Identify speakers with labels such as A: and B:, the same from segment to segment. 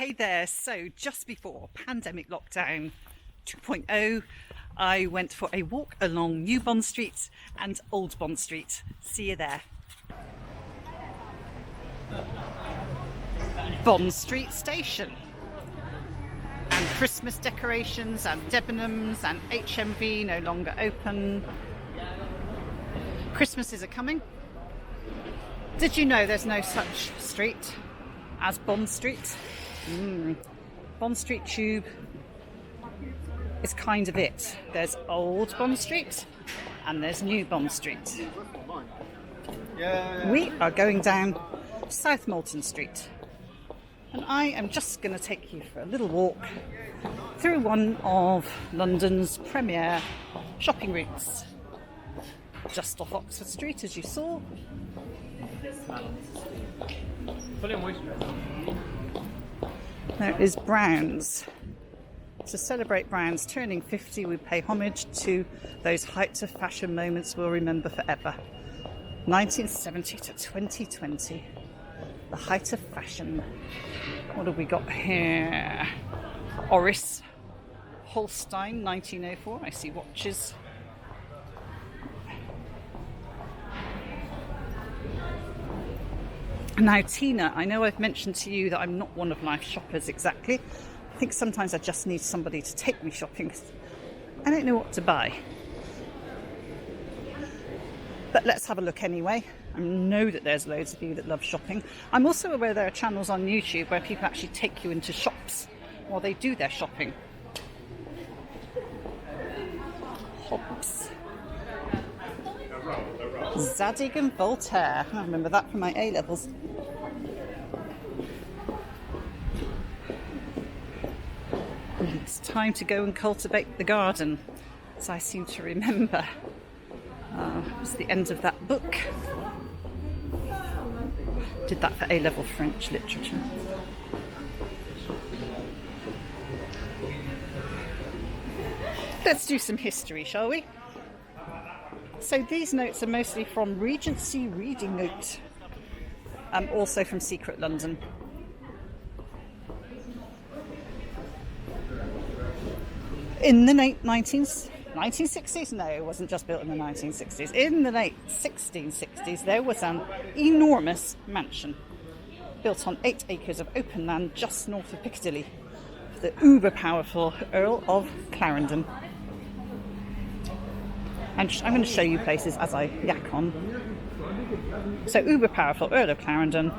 A: Hey there, so just before pandemic lockdown 2.0, I went for a walk along New Bond Street and Old Bond Street. See you there. Bond Street Station. And Christmas decorations and Debenhams and HMV no longer open. Christmas is a-coming. Did you know there's no such street as Bond Street? Bond Street Tube is kind of it. There's Old Bond Street and there's New Bond Street. We are going down South Molton Street, and I am just going to take you for a little walk through one of London's premier shopping routes, just off Oxford Street, as you saw. There is Brown's. To celebrate Brown's turning 50, we pay homage to those heights of fashion moments we'll remember forever. 1970 to 2020, the height of fashion. What have we got here? Oris Holstein, 1904. I see watches. Now, Tina, I know I've mentioned to you that I'm not one of life's shoppers exactly. I think sometimes I just need somebody to take me shopping. I don't know what to buy. But let's have a look anyway. I know that there's loads of you that love shopping. I'm also aware there are channels on YouTube where people actually take you into shops while they do their shopping. Hobbs. Zadig and Voltaire. I remember that from my A-levels. It's time to go and cultivate the garden, as I seem to remember. It was the end of that book. Did that for A-level French literature. Let's do some history, shall we? So these notes are mostly from Regency Reading Note, also from Secret London. In the late 1960s, no, it wasn't just built in the 1960s. In the late 1660s, there was an enormous mansion built on 8 acres of open land just north of Piccadilly for the uber-powerful Earl of Clarendon. And I'm going to show you places as I yak on. So, uber-powerful Earl of Clarendon.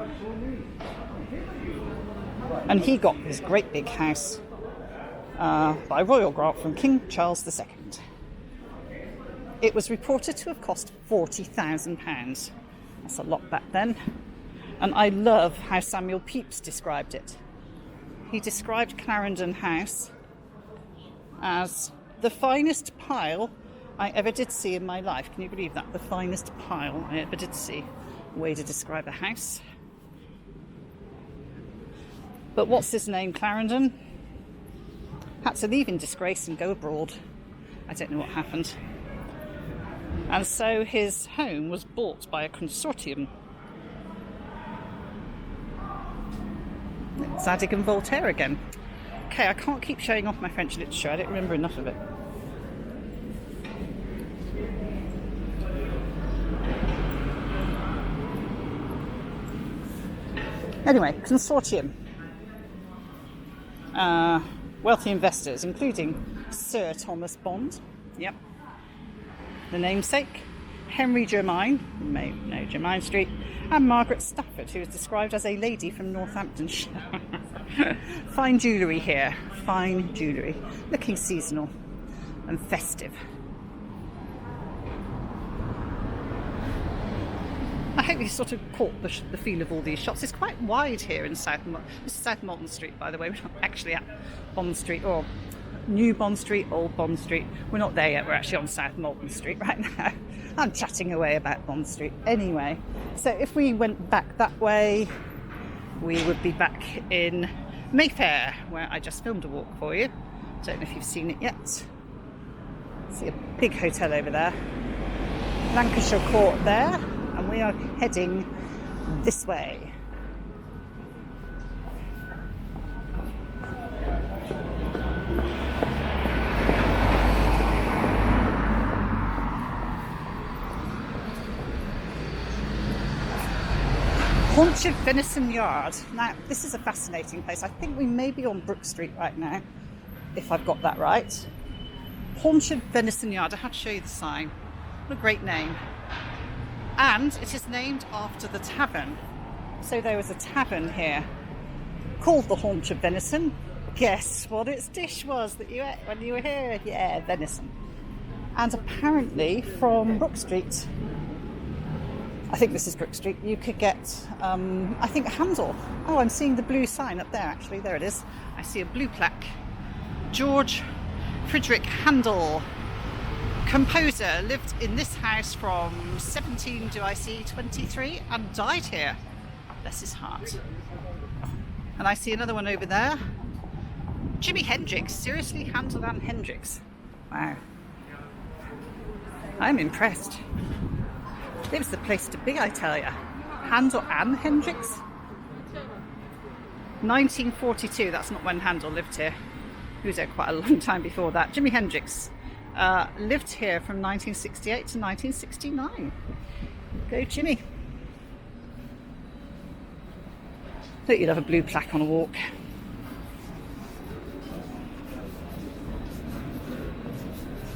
A: And he got this great big house by royal grant from King Charles II. It was reported to have cost £40,000. That's a lot back then. And I love how Samuel Pepys described it. He described Clarendon House as the finest pile I ever did see in my life. Can you believe that? The finest pile I ever did see. Way to describe a house. But what's his name, Clarendon? Had to leave in disgrace and go abroad. I don't know what happened. And so his home was bought by a consortium. Zadig and Voltaire again. Okay, I can't keep showing off my French literature. I don't remember enough of it. Anyway, consortium. Wealthy investors, including Sir Thomas Bond, yep, the namesake, Henry Jermyn, Jermyn Street, and Margaret Stafford, who is described as a lady from Northamptonshire. Fine jewellery here, fine jewellery, looking seasonal and festive. I hope you sort of caught the feel of all these shops. It's quite wide here in South Molton Street, by the way. We're not actually at Bond Street or New Bond Street, Old Bond Street. We're not there yet. We're actually on South Molton Street right now. I'm chatting away about Bond Street. Anyway, so if we went back that way, we would be back in Mayfair, where I just filmed a walk for you. Don't know if you've seen it yet. See a big hotel over there. Lancashire Court there. And we are heading this way. Haunch of Venison Yard. Now, this is a fascinating place. I think we may be on Brook Street right now, if I've got that right. Haunch of Venison Yard. I have to show you the sign. What a great name. And it is named after the tavern. So there was a tavern here called the Haunch of Venison. Guess what its dish was that you ate when you were here? Yeah, venison. And apparently from Brook Street, I think this is Brook Street, you could get, I think, Handel. Oh, I'm seeing the blue sign up there, actually. There it is. I see a blue plaque. George Friedrich Handel, composer, lived in this house from 23 and died here. Bless his heart. And I see another one over there. Jimi Hendrix. Seriously, Handel and Hendrix. Wow. I'm impressed. It was the place to be, I tell you. Handel and Hendrix. 1942, that's not when Handel lived here. He was there quite a long time before that. Jimi Hendrix lived here from 1968 to 1969. Go Jimmy. Thought you'd have a blue plaque on a walk.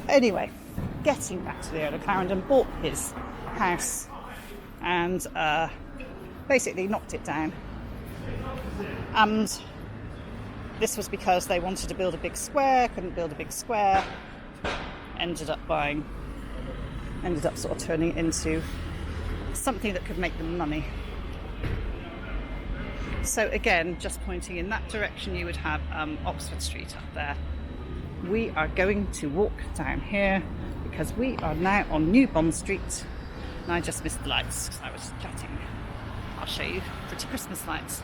A: Anyway, getting back to the Earl of Clarendon, bought his house and basically knocked it down. And this was because they wanted to build a big square, couldn't build a big square, ended up sort of turning it into something that could make them money. So again, just pointing in that direction, you would have Oxford Street up there. We are going to walk down here because we are now on New Bond Street. And I just missed the lights because I was chatting. I'll show you pretty Christmas lights.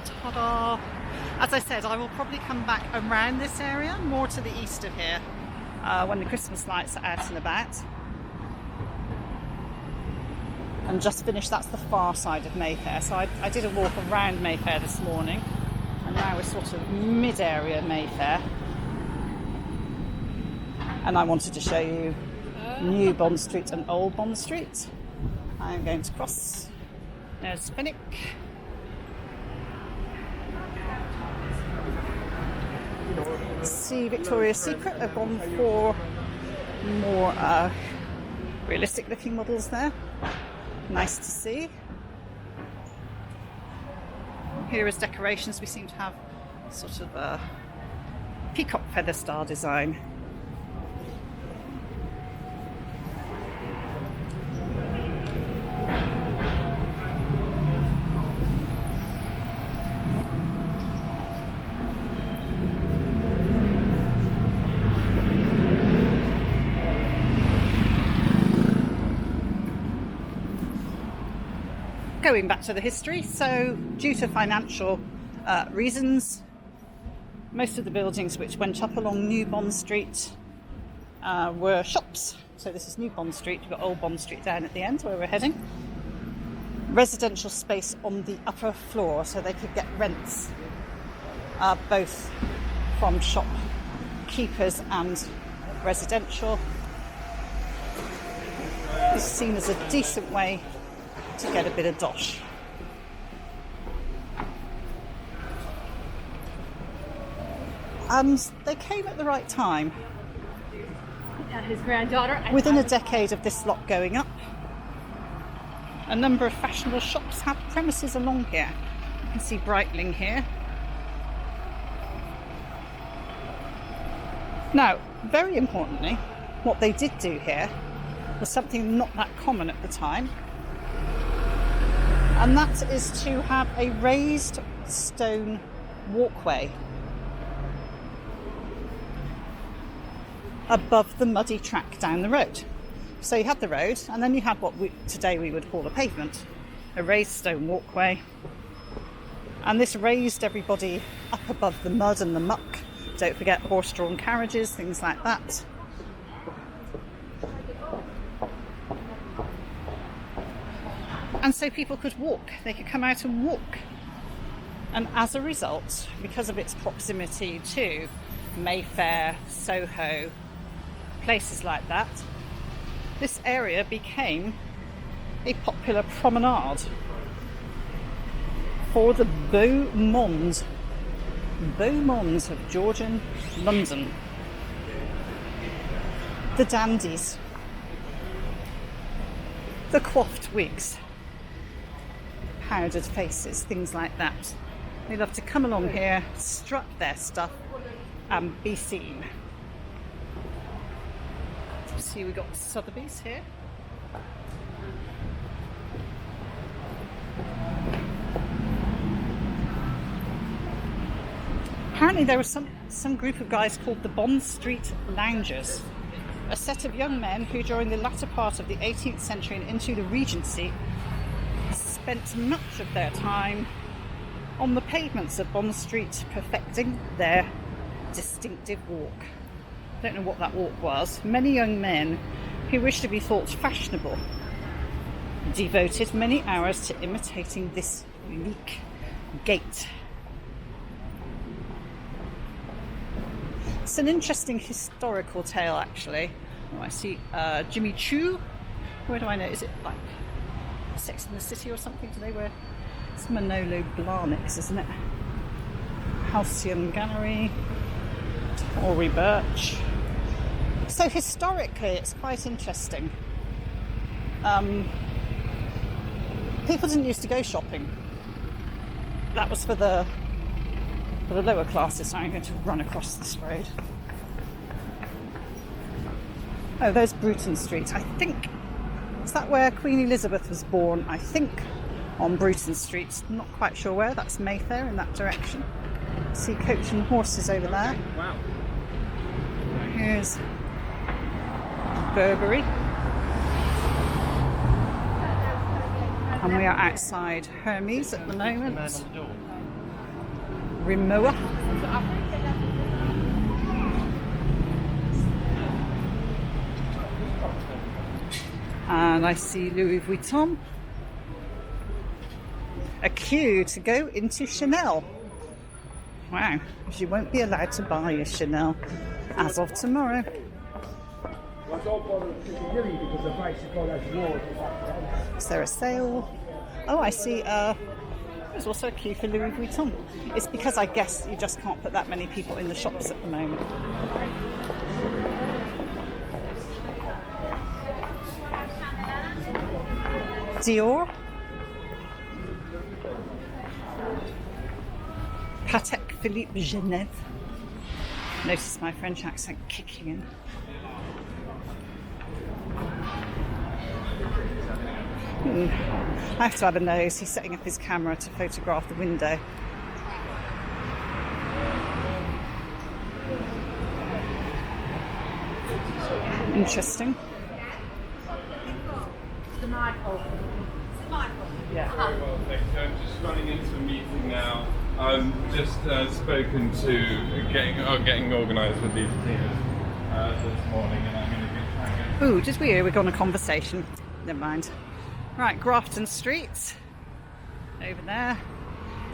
A: Ta-da! As I said, I will probably come back around this area, more to the east of here, when the Christmas lights are out and about. And just finished, that's the far side of Mayfair. So I did a walk around Mayfair this morning, and now we're sort of mid-area Mayfair. And I wanted to show you New Bond Street and Old Bond Street. I'm going to cross. There's Finnick. See Victoria's Secret. I've gone for more realistic looking models there. Nice to see. Here is decorations. We seem to have sort of a peacock feather style design. Going back to the history, so due to financial reasons, most of the buildings which went up along New Bond Street were shops. So this is New Bond Street, we've got Old Bond Street down at the end where we're heading. Residential space on the upper floor, so they could get rents both from shopkeepers and residential. This is seen as a decent way to get a bit of dosh. And they came at the right time.
B: His granddaughter.
A: Within a decade of this lot going up, a number of fashionable shops have premises along here. You can see Breitling here. Now, very importantly, what they did do here was something not that common at the time, and that is to have a raised stone walkway above the muddy track down the road. So you had the road, and then you had what today we would call a pavement, a raised stone walkway, and this raised everybody up above the mud and the muck. Don't forget horse-drawn carriages, things like that. And so people could walk, they could come out and walk. And as a result, because of its proximity to Mayfair, Soho, places like that, this area became a popular promenade. for the beau monde of Georgian London. The dandies, the coiffed wigs, powdered faces, things like that. They love to come along here, strut their stuff and be seen. See, we've got Sotheby's here. Apparently there was some group of guys called the Bond Street Loungers, a set of young men who during the latter part of the 18th century and into the Regency spent much of their time on the pavements of Bond Street perfecting their distinctive walk. I don't know what that walk was. Many young men who wished to be thought fashionable devoted many hours to imitating this unique gait. It's an interesting historical tale, actually. Oh, I see Jimmy Choo. Where do I know? Is it like Sex and the City or something? Do they wear? It's Manolo Blahniks, isn't it? Halcyon Gallery, Tory Birch. So historically, it's quite interesting. People didn't used to go shopping. That was for the lower classes. So I'm going to run across this road. Oh, there's Bruton Street. I think, is that where Queen Elizabeth was born? I think on Bruton Street. Not quite sure where. That's Mayfair in that direction. See Coach and Horses over there.
C: Wow.
A: Here's Burberry. And we are outside Hermes at the moment. Rimowa. And I see Louis Vuitton. A queue to go into Chanel. Wow, because you won't be allowed to buy a Chanel as of tomorrow. Is there a sale? Oh, I see. There's also a queue for Louis Vuitton. It's because I guess you just can't put that many people in the shops at the moment. Dior. Patek Philippe Genève. Notice my French accent kicking in. I have to have a nose. He's setting up his camera to photograph the window. Interesting.
C: Yeah. Very well, thank you. I'm just running into a meeting now. I've just spoken to getting organised with these teams this morning, and I'm going to try and get...
A: Ooh, just we're on a conversation. Never mind. Right, Grafton Street. Over there.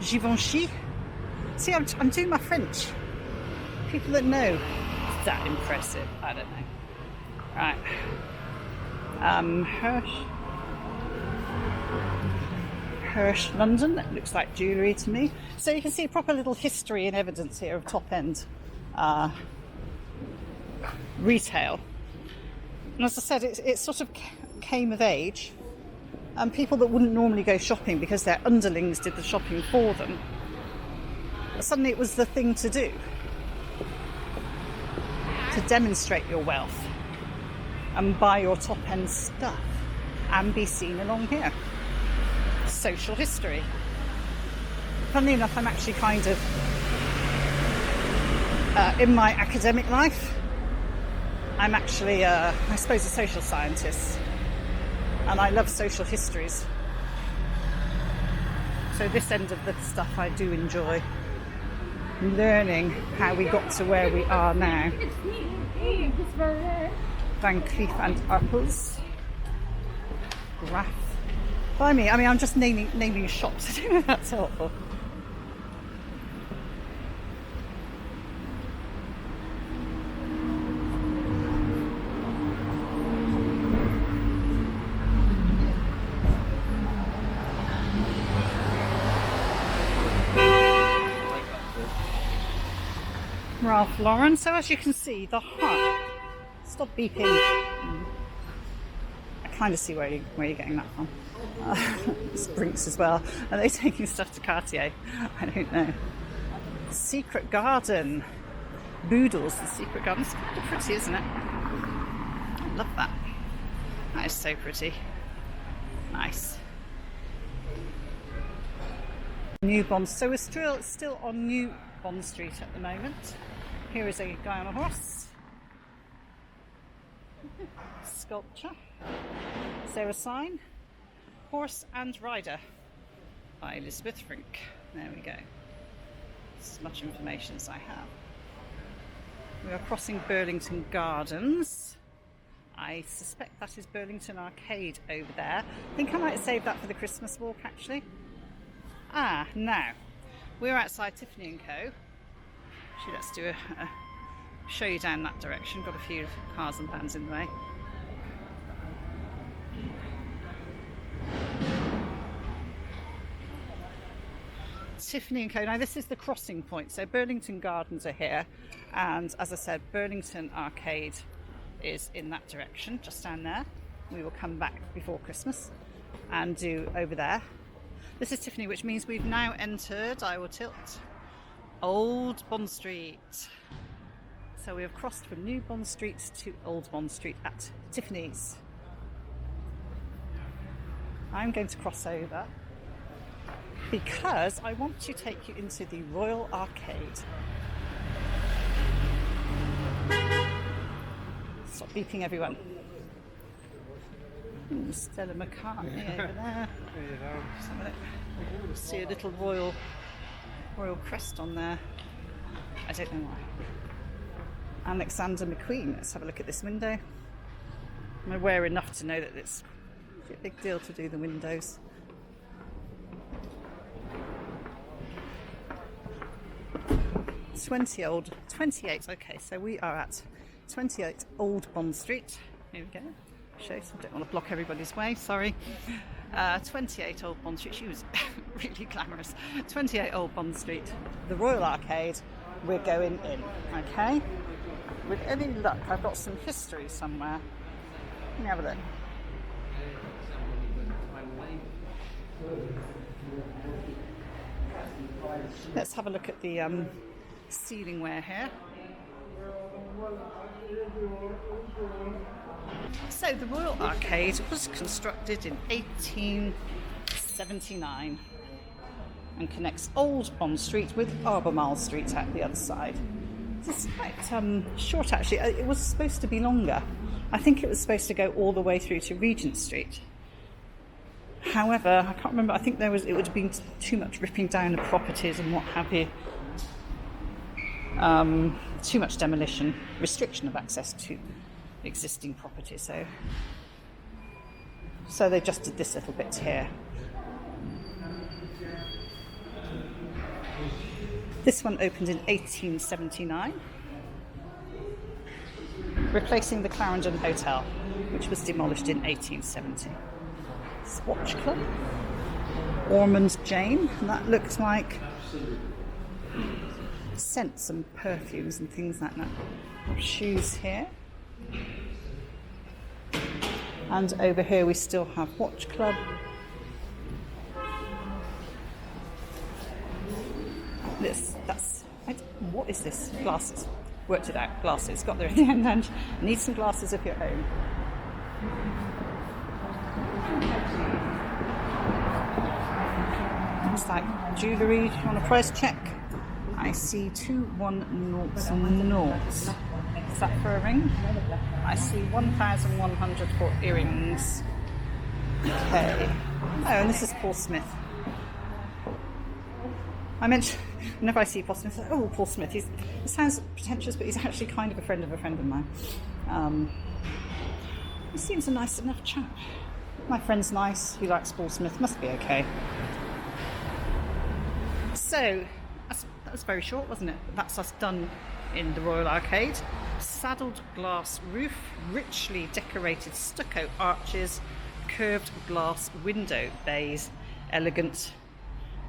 A: Givenchy. See, I'm doing my French. People that know. Is that impressive? I don't know. Right. Hirsch London. That looks like jewellery to me. So you can see proper little history and evidence here of top end retail. And as I said, it sort of came of age. And people that wouldn't normally go shopping because their underlings did the shopping for them, suddenly it was the thing to do. To demonstrate your wealth and buy your top end stuff and be seen along here. Social history. Funnily enough, I'm actually kind of in my academic life, I'm actually I suppose a social scientist, and I love social histories, so this end of the stuff I do enjoy, learning how we got to where we are now. Van Cleef and Arpels, Graf. I mean, I'm just naming shops. I don't know if that's helpful. Ralph Lauren. So as you can see, the Haunch. Stop beeping. I kind of see where you're getting that from. Brinks as well. Are they taking stuff to Cartier? I don't know. Secret Garden. Boodles, the Secret Garden. It's kind of pretty, isn't it? I love that. That is so pretty. Nice. New Bond. So we're still on New Bond Street at the moment. Here is a guy on a horse. Sculpture. Is there a sign? Horse and Rider by Elizabeth Frink. There we go. As much information as I have. We are crossing Burlington Gardens. I suspect that is Burlington Arcade over there. I think I might save that for the Christmas walk actually. Now we're outside Tiffany & Co. Actually, let's do a show you down that direction. Got a few cars and vans in the way. Tiffany & Co. Now this is the crossing point. So Burlington Gardens are here, and as I said, Burlington Arcade is in that direction, just down there. We will come back before Christmas and do over there. This is Tiffany, which means we've now entered, I will tilt, Old Bond Street. So we have crossed from New Bond Street to Old Bond Street at Tiffany's. I'm going to cross over because I want to take you into the Royal Arcade. Stop beeping, everyone. Stella McCartney over there. See a little royal crest on there. I don't know why. Alexander McQueen. Let's have a look at this window. I'm aware enough to know that it's a big deal to do the windows. It's 28. Okay, so we are at 28 Old Bond Street. Here we go. Show you, I don't want to block everybody's way, sorry. 28 Old Bond Street. She was really glamorous. 28 Old Bond Street, the Royal Arcade. We're going in, okay? With any luck, I've got some history somewhere. Let me have a look. Let's have a look at the ceiling wear here. So the Royal Arcade was constructed in 1879 and connects Old Bond Street with Albemarle Street at the other side. It's quite short actually. It was supposed to be longer. I think it was supposed to go all the way through to Regent Street. However, I can't remember. I think it would have been too much ripping down the properties and what have you. Too much demolition, restriction of access to existing property. So they just did this little bit here. This one opened in 1879, replacing the Clarendon Hotel, which was demolished in 1870. Swatch Club, Ormond Jane, and that looks like scents and perfumes and things like that. Shoes here. And over here we still have Watch Club. What is this? Glasses. Worked it out. Glasses. Got there in the end. And need some glasses of your own. Looks like jewellery. Do you want a price check? I see 2100. Is that for a ring? I see 1,100 for earrings. Okay. Oh, and this is Paul Smith. I mentioned, whenever I see Paul Smith, I say, oh, Paul Smith. He sounds pretentious, but he's actually kind of a friend of mine. He seems a nice enough chap. My friend's nice. He likes Paul Smith. Must be okay. So, that was very short, wasn't it? That's us done in the Royal Arcade. Saddled glass roof, richly decorated stucco arches, curved glass window bays, elegant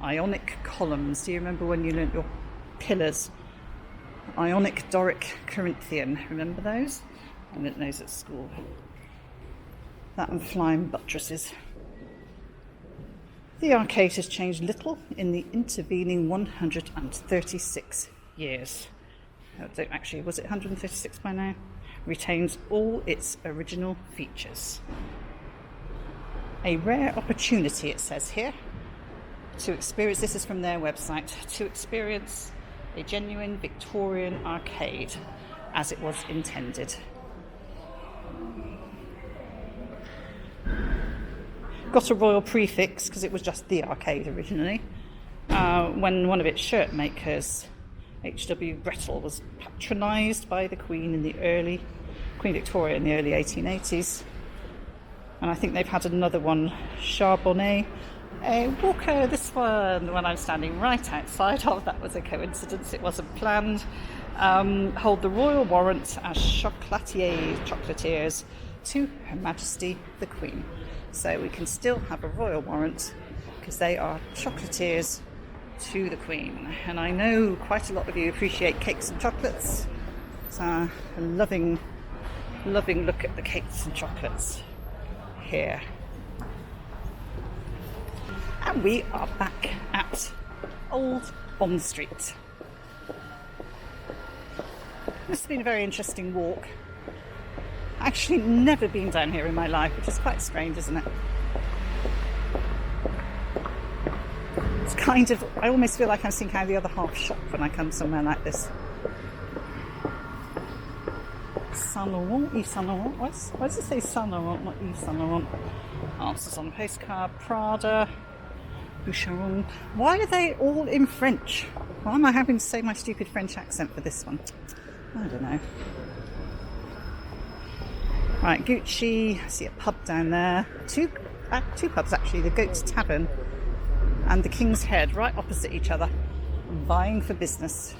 A: Ionic columns. Do you remember when you learnt your pillars Ionic, Doric, Corinthian. Remember those? I learnt those at school. That and flying buttresses. The arcade has changed little in the intervening 136 years. Actually, was it 136 by now? Retains all its original features. A rare opportunity, it says here, to experience, this is from their website, to experience a genuine Victorian arcade as it was intended. Got a royal prefix because it was just the arcade originally. When one of its shirt makers, H.W. Brettle, was patronised by the Queen Queen Victoria in the early 1880s. And I think they've had another one, Charbonnet. Walker, this one, the one I'm standing right outside of, that was a coincidence, it wasn't planned. Hold the royal warrant as chocolatiers to Her Majesty the Queen. So we can still have a royal warrant because they are chocolatiers to the Queen. And I know quite a lot of you appreciate cakes and chocolates. So a loving look at the cakes and chocolates here. And we are back at Old Bond Street. This has been a very interesting walk. Actually never been down here in my life, which is quite strange, isn't it? It's kind of, I almost feel like I'm seeing how the other half shop when I come somewhere like this. Saint Laurent, Yves Saint Laurent. Why does it say Saint Laurent, not Yves Saint Laurent? Answers on the postcard. Prada, Boucheron. Why are they all in French? Why am I having to say my stupid French accent for this one? I don't know. Right, Gucci. I see a pub down there. Two pubs actually. The Goat's Tavern and the King's Head, right opposite each other, vying for business.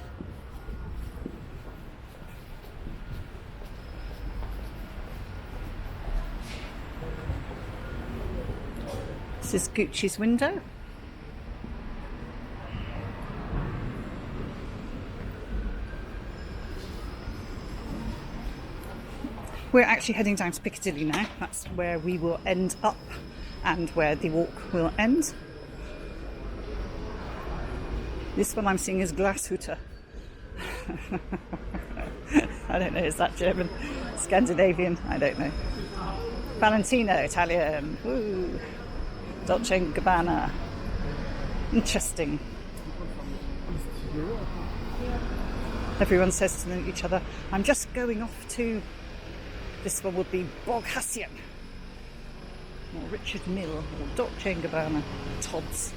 A: This is Gucci's window. We're actually heading down to Piccadilly now. That's where we will end up and where the walk will end. This one I'm seeing is Glashütte. I don't know, is that German? Scandinavian? I don't know. Valentino, Italian. Woo. Dolce & Gabbana. Interesting. Everyone says to each other, I'm just going off to... This one would be Boghassian, or Richard Mill, or Dolce & Gabbana, Todd's.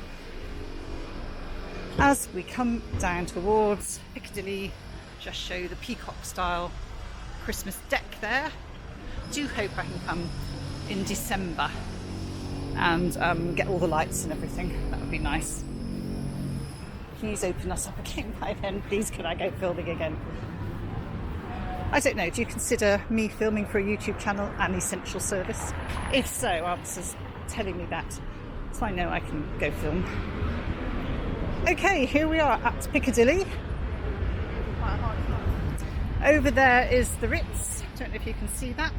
A: As we come down towards Piccadilly, just show the peacock style Christmas deck there. Do hope I can come in December and get all the lights and everything. That would be nice. Please open us up again by then. Please, can I go filming again? I don't know, do you consider me filming for a YouTube channel an essential service? If so, answers telling me that, so I know I can go film. Okay, here we are at Piccadilly. Over there is the Ritz. Don't know if you can see that.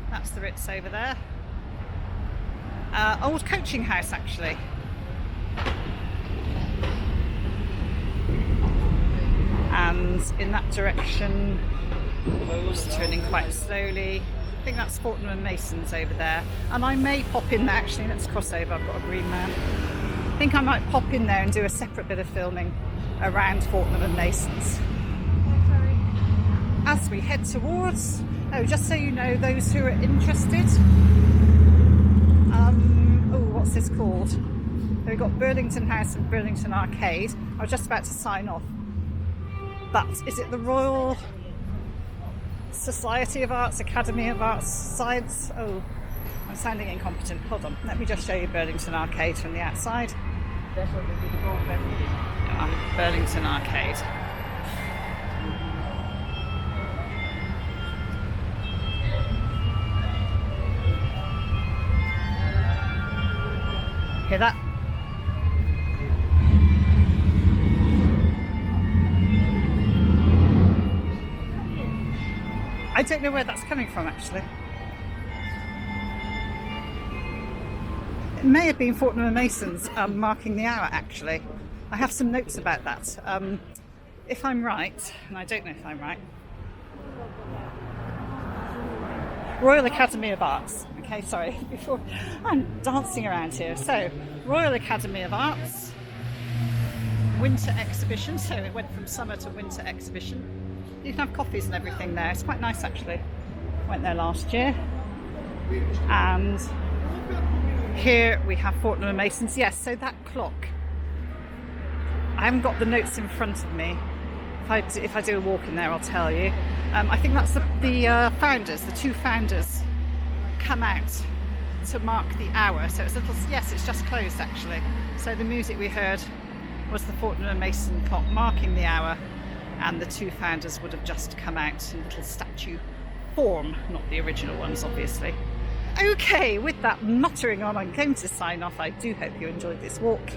A: That's the Ritz over there. Old coaching house, actually. And in that direction, just turning quite slowly. I think that's Fortnum Mason's over there. And I may pop in there, actually, let's cross over, I've got a green man. I think I might pop in there and do a separate bit of filming around Fortnum Mason's. As we head towards, just so you know, those who are interested, what's this called? So we've got Burlington House and Burlington Arcade. I was just about to sign off. But is it the Royal Society of Arts, Academy of Arts, Science? Oh, I'm sounding incompetent. Hold on, let me just show you Burlington Arcade from the outside. Burlington Arcade. Hear that? I don't know where that's coming from actually. It may have been Fortnum Mason's marking the hour actually. I have some notes about that. If I'm right, and I don't know if I'm right, Royal Academy of Arts. Okay, sorry, before I'm dancing around here. So, Royal Academy of Arts, winter exhibition. So it went from summer to winter exhibition. You can have coffees and everything there. It's quite nice actually. Went there last year. And here we have Fortnum and Mason's. Yes, so that clock. I haven't got the notes in front of me. If I do a walk in there, I'll tell you. I think that's the founders, the two founders, come out to mark the hour. So it's a little, yes, it's just closed actually. So the music we heard was the Fortnum and Mason clock marking the hour, and the two founders would have just come out in little statue form, not the original ones, obviously. Okay, with that muttering on, I'm going to sign off. I do hope you enjoyed this walk,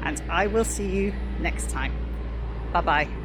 A: and I will see you next time. Bye bye.